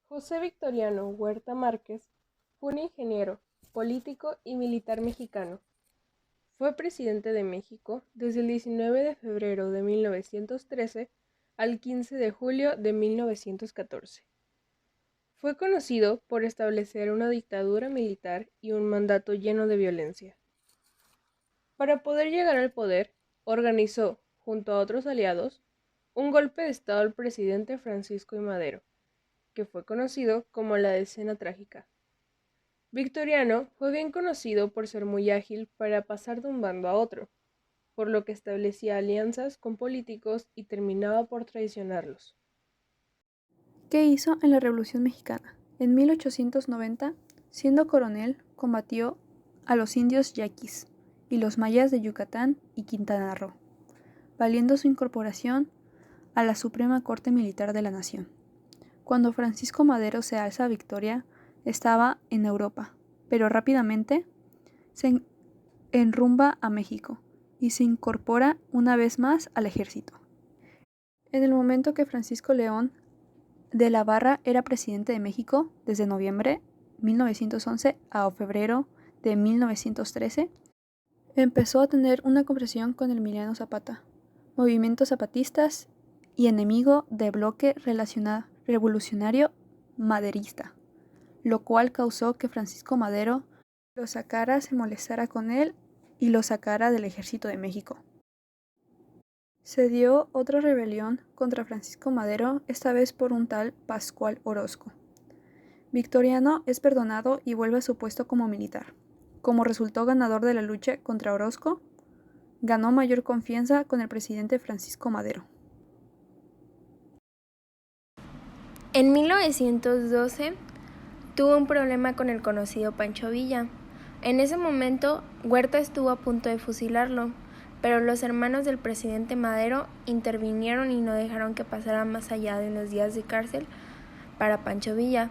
José Victoriano Huerta Márquez fue un ingeniero, político y militar mexicano. Fue presidente de México desde el 19 de febrero de 1913 al 15 de julio de 1914. Fue conocido por establecer una dictadura militar y un mandato lleno de violencia. Para poder llegar al poder, organizó, junto a otros aliados, un golpe de estado al presidente Francisco I. Madero, que fue conocido como la Decena Trágica. Victoriano fue bien conocido por ser muy ágil para pasar de un bando a otro, por lo que establecía alianzas con políticos y terminaba por traicionarlos. ¿Qué hizo en la Revolución Mexicana? En 1890, siendo coronel, combatió a los indios yaquis y los mayas de Yucatán y Quintana Roo, valiendo su incorporación a la Suprema Corte Militar de la Nación. Cuando Francisco Madero se alza victoria, estaba en Europa, pero rápidamente se enrumba a México y se incorpora una vez más al ejército. En el momento que Francisco León de la Barra era presidente de México desde noviembre 1911 a febrero de 1913, empezó a tener una conversación con Emiliano Zapata, movimientos zapatistas y enemigo de bloque revolucionario maderista, lo cual causó que Francisco Madero lo sacara, se molestara con él y lo sacara del ejército de México. Se dio otra rebelión contra Francisco Madero, esta vez por un tal Pascual Orozco. Victoriano es perdonado y vuelve a su puesto como militar. Como resultó ganador de la lucha contra Orozco, ganó mayor confianza con el presidente Francisco Madero. En 1912 tuvo un problema con el conocido Pancho Villa. En ese momento, Huerta estuvo a punto de fusilarlo, pero los hermanos del presidente Madero intervinieron y no dejaron que pasara más allá de unos días de cárcel para Pancho Villa.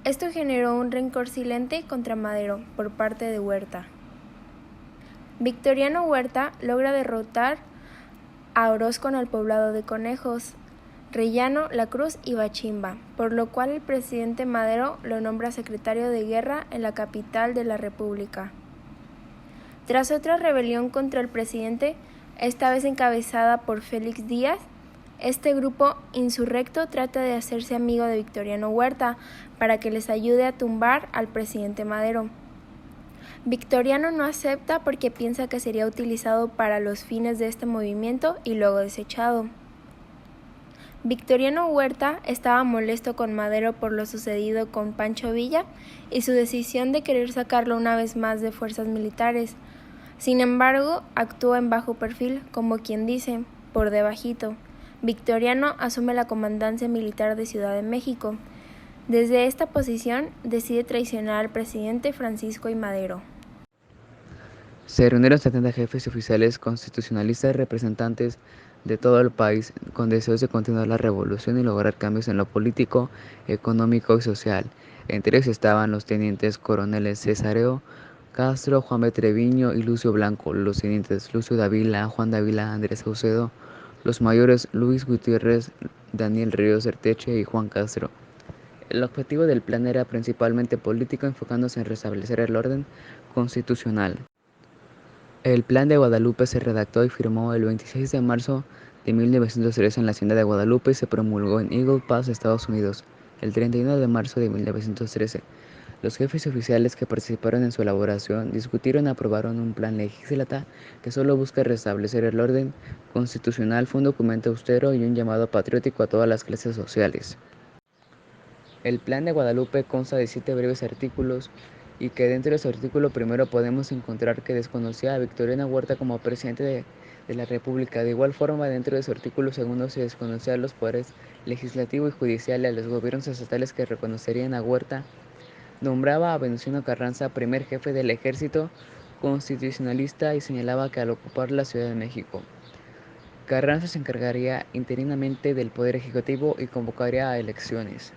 Esto generó un rencor silente contra Madero por parte de Huerta. Victoriano Huerta logra derrotar a Orozco en el poblado de Conejos, Rellano, La Cruz y Bachimba, por lo cual el presidente Madero lo nombra secretario de guerra en la capital de la República. Tras otra rebelión contra el presidente, esta vez encabezada por Félix Díaz, este grupo insurrecto trata de hacerse amigo de Victoriano Huerta para que les ayude a tumbar al presidente Madero. Victoriano no acepta porque piensa que sería utilizado para los fines de este movimiento y luego desechado. Victoriano Huerta estaba molesto con Madero por lo sucedido con Pancho Villa y su decisión de querer sacarlo una vez más de fuerzas militares. Sin embargo, actúa en bajo perfil, como quien dice, por debajito. Victoriano asume la comandancia militar de Ciudad de México. Desde esta posición decide traicionar al presidente Francisco I. Madero. Se reunieron 70 jefes y oficiales constitucionalistas y representantes de todo el país con deseos de continuar la revolución y lograr cambios en lo político, económico y social. Entre ellos estaban los tenientes coroneles Cesáreo Castro, Juan B. Treviño y Lucio Blanco, los tenientes Lucio Dávila, Juan Dávila, Andrés Saucedo, los mayores Luis Gutiérrez, Daniel Ríos Arteche y Juan Castro. El objetivo del plan era principalmente político, enfocándose en restablecer el orden constitucional. El Plan de Guadalupe se redactó y firmó el 26 de marzo de 1913 en la Hacienda de Guadalupe y se promulgó en Eagle Pass, Estados Unidos, el 31 de marzo de 1913. Los jefes oficiales que participaron en su elaboración discutieron y aprobaron un plan legislativo que solo busca restablecer el orden constitucional. Fue un documento austero y un llamado patriótico a todas las clases sociales. El Plan de Guadalupe consta de 7 breves artículos y que dentro de su artículo primero podemos encontrar que desconocía a Victoriano Huerta como presidente de la República. De igual forma, dentro de su artículo segundo se desconocía a los poderes legislativo y judicial y a los gobiernos estatales que reconocerían a Huerta. Nombraba a Venustiano Carranza primer jefe del ejército constitucionalista y señalaba que al ocupar la Ciudad de México, Carranza se encargaría interinamente del poder ejecutivo y convocaría a elecciones.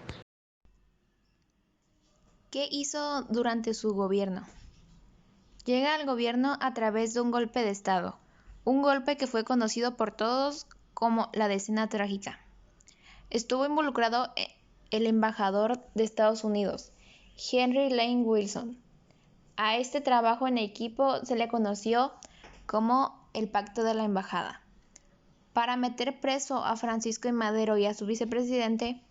¿Qué hizo durante su gobierno? Llega al gobierno a través de un golpe de Estado, un golpe que fue conocido por todos como la Decena Trágica. Estuvo involucrado el embajador de Estados Unidos, Henry Lane Wilson. A este trabajo en equipo se le conoció como el Pacto de la Embajada. Para meter preso a Francisco I. Madero y a su vicepresidente,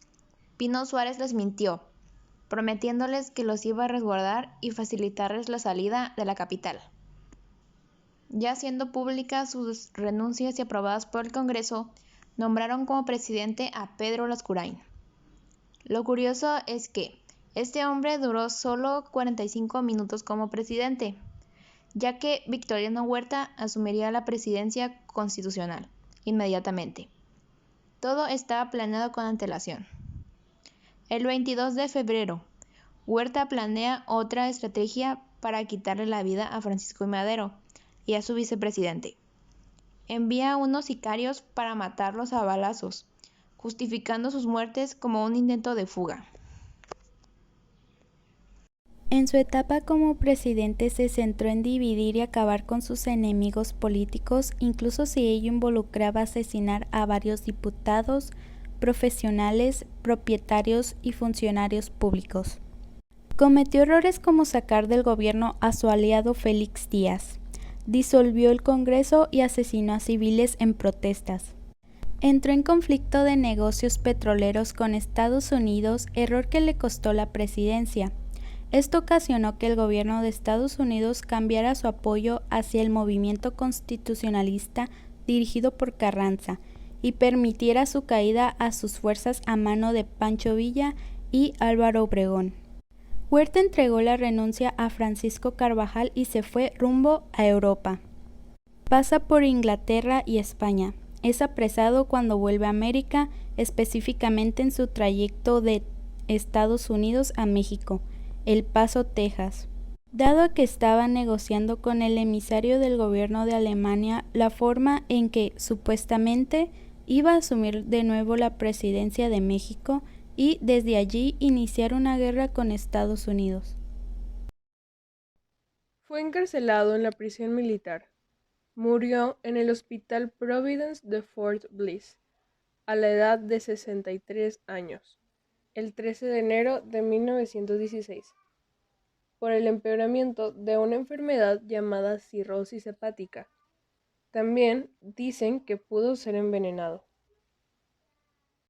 Pino Suárez les mintió, prometiéndoles que los iba a resguardar y facilitarles la salida de la capital. Ya siendo públicas sus renuncias y aprobadas por el Congreso, nombraron como presidente a Pedro Lascurain. Lo curioso es que este hombre duró solo 45 minutos como presidente, ya que Victoriano Huerta asumiría la presidencia constitucional inmediatamente. Todo estaba planeado con antelación. El 22 de febrero, Huerta planea otra estrategia para quitarle la vida a Francisco I. Madero y a su vicepresidente. Envía a unos sicarios para matarlos a balazos, justificando sus muertes como un intento de fuga. En su etapa como presidente se centró en dividir y acabar con sus enemigos políticos, incluso si ello involucraba asesinar a varios diputados, profesionales, propietarios y funcionarios públicos. Cometió errores como sacar del gobierno a su aliado Félix Díaz, disolvió el Congreso y asesinó a civiles en protestas. Entró en conflicto de negocios petroleros con Estados Unidos, error que le costó la presidencia. Esto ocasionó que el gobierno de Estados Unidos cambiara su apoyo hacia el movimiento constitucionalista dirigido por Carranza y permitiera su caída a sus fuerzas a mano de Pancho Villa y Álvaro Obregón. Huerta entregó la renuncia a Francisco Carvajal y se fue rumbo a Europa. Pasa por Inglaterra y España. Es apresado cuando vuelve a América, específicamente en su trayecto de Estados Unidos a México, El Paso, Texas. Dado que estaba negociando con el emisario del gobierno de Alemania la forma en que, supuestamente, iba a asumir de nuevo la presidencia de México y desde allí iniciar una guerra con Estados Unidos. Fue encarcelado en la prisión militar. Murió en el Hospital Providence de Fort Bliss, a la edad de 63 años, el 13 de enero de 1916, por el empeoramiento de una enfermedad llamada cirrosis hepática. También dicen que pudo ser envenenado.